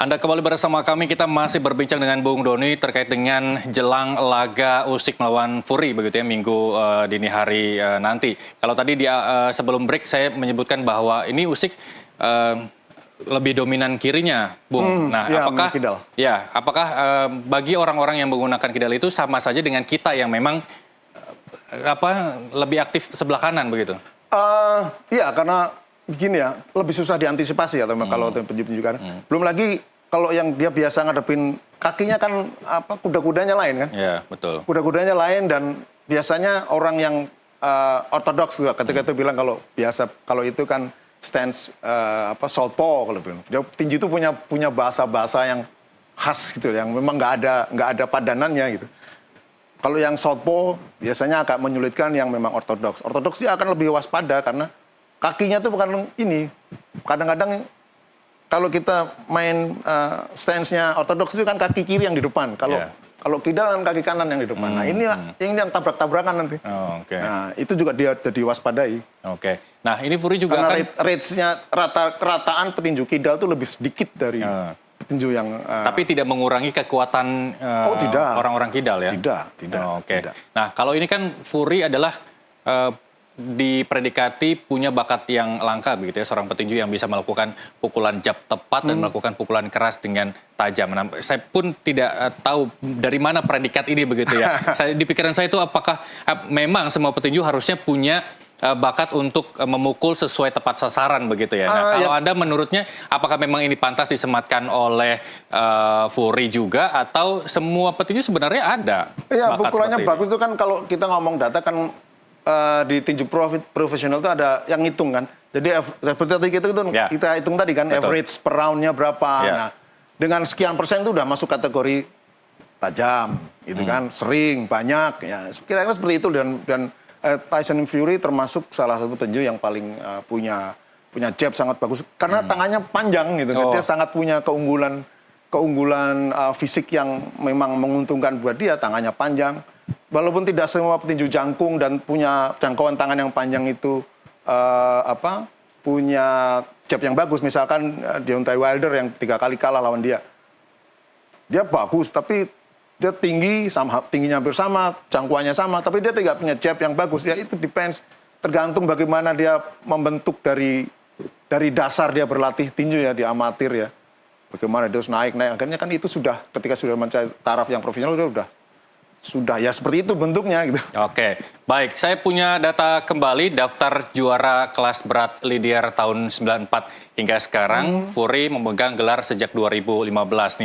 Anda kembali bersama kami, kita masih berbincang dengan Bung Doni terkait dengan jelang laga Usyk melawan Fury begitu ya, Minggu dini hari nanti. Kalau tadi sebelum break saya menyebutkan bahwa ini Usyk lebih dominan kirinya, Bung. Nah, ya, apakah bagi orang-orang yang menggunakan kidal itu sama saja dengan kita yang memang lebih aktif sebelah kanan begitu? Iya, karena begini ya, lebih susah diantisipasi ya kalau petinju kan. Belum lagi kalau yang dia biasa ngadepin kakinya kan kuda-kudanya lain kan. Iya, betul. Kuda-kudanya lain dan biasanya orang yang ortodoks juga ketika itu bilang kalau itu kan stance southpaw kalau bilang. Dia tinju itu punya bahasa-bahasa yang khas gitu, yang memang nggak ada padanannya gitu. Kalau yang southpaw biasanya agak menyulitkan yang memang ortodoks. Ortodoks dia akan lebih waspada karena kakinya tuh bukan ini. Kadang-kadang kalau kita main stance-nya ortodoks itu kan kaki kiri yang di depan. Kalau kidal kan kaki kanan yang di depan. Nah ini yang tabrak-tabrakan nanti. Nah itu juga dia jadi waspadai. Nah ini Fury juga karena range-nya rataan petinju kidal itu lebih sedikit dari petinju yang... Tapi tidak mengurangi kekuatan orang-orang kidal ya? Tidak. Nah kalau ini kan Fury adalah dipredikati punya bakat yang langka begitu ya, seorang petinju yang bisa melakukan pukulan jab tepat dan melakukan pukulan keras dengan tajam. Nah, saya pun tidak tahu dari mana predikat ini begitu ya. Di pikiran saya itu apakah memang semua petinju harusnya punya bakat untuk memukul sesuai tepat sasaran begitu ya. Nah, kalau Anda menurutnya apakah memang ini pantas disematkan oleh Fury juga atau semua petinju sebenarnya ada? Iya, pukulannya bagus itu kan kalau kita ngomong data kan di tinju profesional itu ada yang ngitung kan. Jadi seperti kita hitung tadi kan. Betul. Average per roundnya berapa. Nah, dengan sekian persen itu udah masuk kategori tajam, gitu kan, sering, banyak. Ya, kira-kira seperti itu dan Tyson Fury termasuk salah satu petinju yang paling punya jab sangat bagus karena tangannya panjang gitu. Dia sangat punya keunggulan fisik yang memang menguntungkan buat dia, tangannya panjang. Walaupun tidak semua petinju jangkung dan punya jangkauan tangan yang panjang itu punya jab yang bagus. Misalkan Deontay Wilder yang 3 kali kalah lawan dia. Dia bagus tapi dia tingginya hampir sama, jangkauannya sama, tapi dia tidak punya jab yang bagus. Ya itu depends, tergantung bagaimana dia membentuk dari dasar dia berlatih tinju ya di amatir ya. Bagaimana dia harus naik. Akhirnya kan itu sudah ketika sudah mencapai taraf yang profesional sudah ya seperti itu bentuknya gitu. Baik, saya punya data kembali daftar juara kelas berat linear tahun 94 hingga sekarang. Fury memegang gelar sejak 2015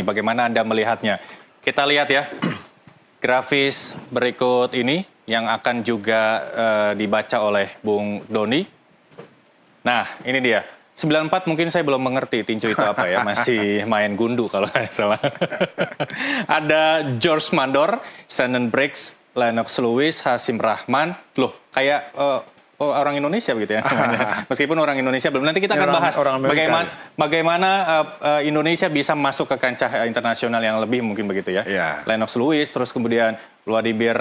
nih. Bagaimana Anda melihatnya? Kita lihat ya, grafis berikut ini yang akan juga dibaca oleh Bung Doni. Nah, ini dia. 94 mungkin saya belum mengerti tinju itu apa ya, masih main gundu kalau nggak salah. Ada George Mandor, Shannon Briggs, Lennox Lewis, Hasim Rahman. Loh, kayak orang Indonesia begitu ya namanya. Meskipun orang Indonesia belum. Nanti kita akan bahas bagaimana Indonesia bisa masuk ke kancah internasional yang lebih mungkin begitu ya. Lennox Lewis, terus kemudian Wladimir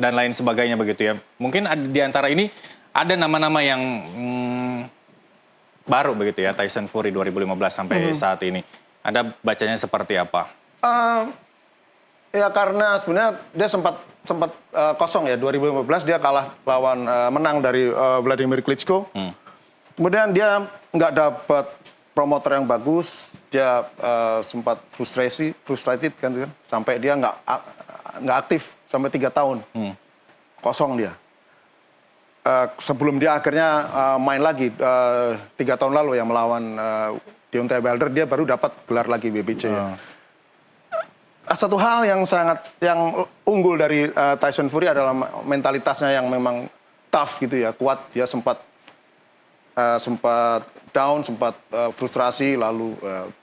dan lain sebagainya begitu ya. Mungkin di antara ini ada nama-nama yang baru begitu ya, Tyson Fury 2015 sampai saat ini. Anda bacanya seperti apa? Ya karena sebenarnya dia sempat kosong ya, 2015 dia kalah menang dari Vladimir Klitschko. Kemudian dia nggak dapat promotor yang bagus, dia sempat frustrated kan, sampai dia nggak aktif sampai 3 tahun. Kosong dia. Sebelum dia akhirnya main lagi 3 tahun lalu yang melawan Deontay Wilder, dia baru dapat gelar lagi WBC. Satu hal yang unggul dari Tyson Fury adalah mentalitasnya yang memang tough gitu ya, kuat. Dia sempat down, sempat frustrasi, lalu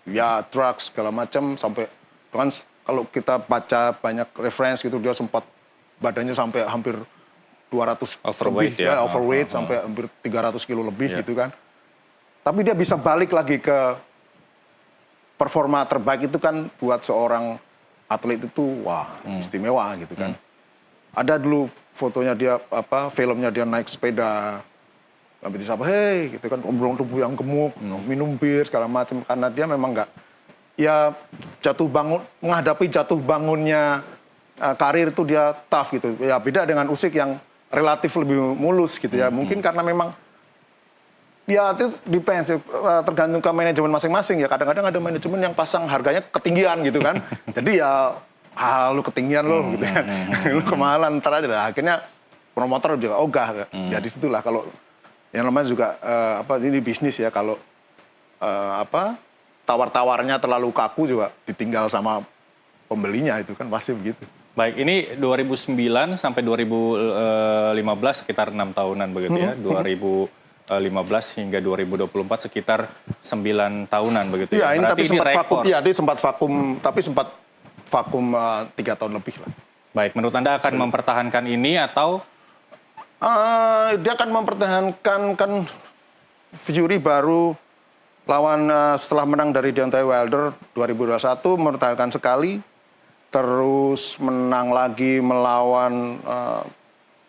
ya drugs segala macam sampai kan kalau kita baca banyak reference gitu, dia sempat badannya sampai hampir 200 overweight lebih, overweight sampai hampir 300 kilo lebih gitu kan. Tapi dia bisa balik lagi ke performa terbaik itu kan buat seorang atlet itu wah istimewa gitu kan. Ada dulu fotonya dia filmnya dia naik sepeda sampai disapa hey gitu kan, ombrong tubuh yang gemuk, minum bir segala macam karena dia memang ya menghadapi jatuh bangunnya karir itu dia tough gitu. Ya beda dengan Usyk yang relatif lebih mulus gitu ya. Mungkin karena memang ya itu depends, tergantung ke manajemen masing-masing ya. Kadang-kadang ada manajemen yang pasang harganya ketinggian gitu kan. Jadi ya lu ketinggian lo gitu kan. Lu kemahalan ntar aja. Akhirnya promotor juga ogah. Ya disitulah kalau yang namanya juga ini bisnis ya, kalau tawar-tawarnya terlalu kaku juga ditinggal sama pembelinya, itu kan pasti begitu. Baik, ini 2009 sampai 2015 sekitar 6 tahunan begitu ya. 2015 hingga 2024 sekitar 9 tahunan begitu ya. Iya, ini berarti tapi sempat rekor. vakum. Iya, dia sempat vakum, tapi sempat vakum 3 tahun lebih lah. Baik, menurut Anda akan mempertahankan ini atau dia akan mempertahankan, kan Fury baru lawan setelah menang dari Deontay Wilder 2021 mempertahankan sekali, terus menang lagi melawan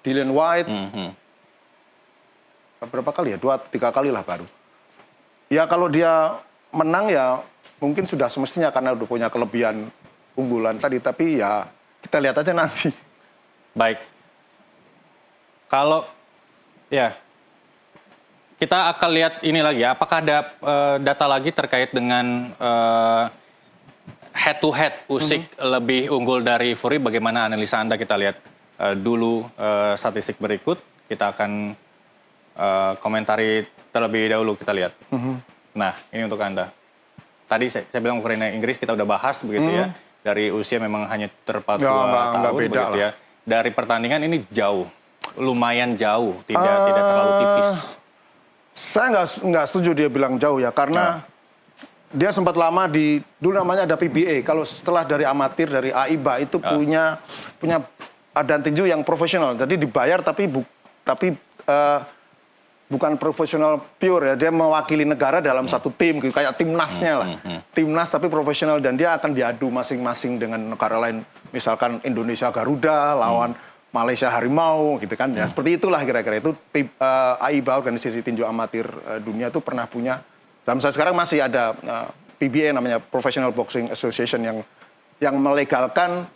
Dillian Whyte. Berapa kali ya? 2-3 kali lah baru. Ya kalau dia menang ya mungkin sudah semestinya karena udah punya kelebihan unggulan tadi, tapi ya kita lihat aja nanti. baik. Kalau ya kita akan lihat ini lagi ya, apakah ada data lagi terkait dengan head to head Usyk lebih unggul dari Fury? Bagaimana analisa Anda? Kita lihat dulu statistik berikut. Kita akan komentari terlebih dahulu, kita lihat. Nah, ini untuk Anda. Tadi saya bilang Ukraina Inggris kita udah bahas begitu ya. Dari usia memang hanya terpaut 2 tahun beda begitu lah. ya. Dari pertandingan ini jauh, lumayan jauh, tidak terlalu tipis. Saya nggak setuju dia bilang jauh ya, karena dia sempat lama dulu namanya ada PBA. Kalau setelah dari amatir, dari AIBA itu punya adan tinju yang profesional. Jadi dibayar tapi bukan profesional pure ya. Dia mewakili negara dalam satu tim, kayak timnasnya lah. Timnas tapi profesional, dan dia akan diadu masing-masing dengan negara lain. Misalkan Indonesia Garuda lawan Malaysia Harimau gitu kan. Ya seperti itulah kira-kira itu. AIBA, organisasi tinju amatir dunia, itu pernah punya. Dan sekarang masih ada PBA namanya Professional Boxing Association yang melegalkan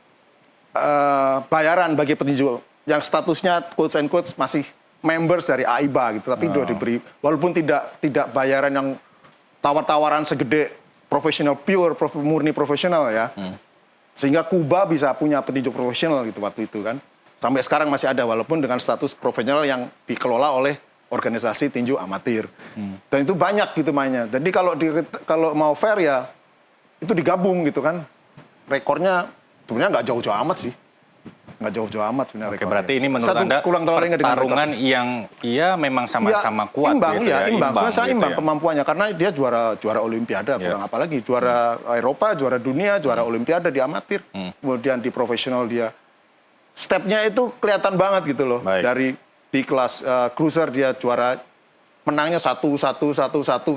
bayaran bagi petinju yang statusnya quotes and quotes masih members dari AIBA gitu, tapi udah diberi, walaupun tidak bayaran yang tawar-tawaran segede profesional pure, murni profesional ya. Sehingga Kuba bisa punya petinju profesional gitu waktu itu kan. Sampai sekarang masih ada, walaupun dengan status profesional yang dikelola oleh organisasi tinju amatir. Dan itu banyak gitu mainnya. Jadi kalau mau fair ya itu digabung gitu kan. Rekornya sebenarnya nggak jauh-jauh amat sih. Nggak jauh-jauh amat sebenarnya. Oke, berarti ini menurut Anda pertarungan yang memang sama-sama kuat imbang, gitu ya. Imbang. Sebenarnya gitu imbang ya. Kemampuannya, karena dia juara Olimpiade, kurang apa lagi. Juara Eropa, juara dunia, juara Olimpiade di amatir. Kemudian di profesional dia stepnya itu kelihatan banget gitu loh. Baik. Di kelas cruiser dia juara, menangnya 1-1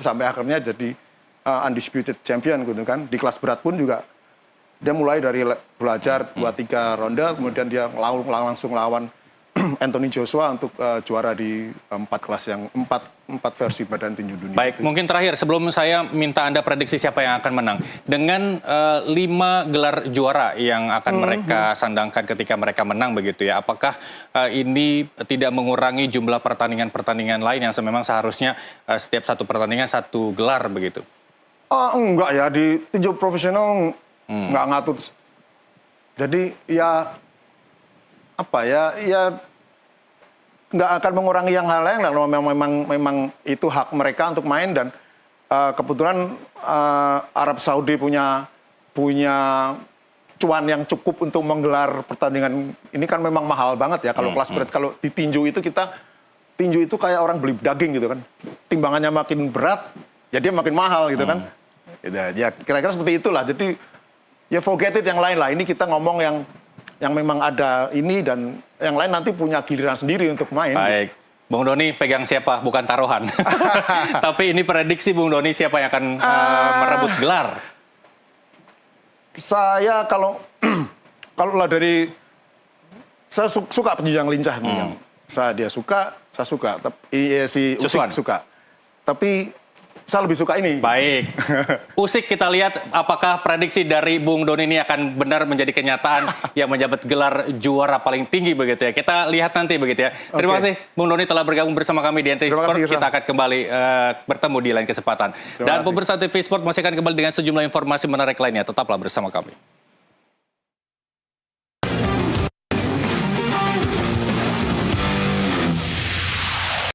sampai akhirnya jadi undisputed champion gitu kan. Di kelas berat pun juga dia mulai dari belajar 2-3 ronde, kemudian dia langsung lawan Anthony Joshua untuk juara di 4 versi badan tinju dunia. Baik, mungkin terakhir sebelum saya minta Anda prediksi siapa yang akan menang. Dengan 5 gelar juara yang akan mereka sandangkan ketika mereka menang begitu ya, apakah ini tidak mengurangi jumlah pertandingan-pertandingan lain yang memang seharusnya setiap satu pertandingan 1 gelar begitu? Enggak ya, di tinju profesional nggak ngatur. Jadi ya nggak akan mengurangi yang hal lain. Memang itu hak mereka untuk main, dan kebetulan Arab Saudi punya cuan yang cukup untuk menggelar pertandingan ini, kan memang mahal banget ya kalau kelas berat. Kalau di tinju itu tinju itu kayak orang beli daging gitu kan, timbangannya makin berat jadi makin mahal gitu kan. Ya kira-kira seperti itulah. Jadi ya forget it yang lain lah. Ini kita ngomong yang memang ada ini, dan yang lain nanti punya giliran sendiri untuk main. Baik. Bung Doni pegang siapa? Bukan taruhan. Tapi ini prediksi Bung Doni siapa yang akan merebut gelar? Saya kalau lah dari, saya suka petinju yang lincah. Dia suka, saya suka. Tapi si Usyk suka. Tapi saya lebih suka ini. Baik. Usik kita lihat apakah prediksi dari Bung Doni ini akan benar menjadi kenyataan yang menjabat gelar juara paling tinggi begitu ya. Kita lihat nanti begitu ya. Terima kasih Bung Doni telah bergabung bersama kami di NTI Sport. Kita akan kembali bertemu di lain kesempatan. Dan pemirsa TV Sport masih akan kembali dengan sejumlah informasi menarik lainnya. Tetaplah bersama kami.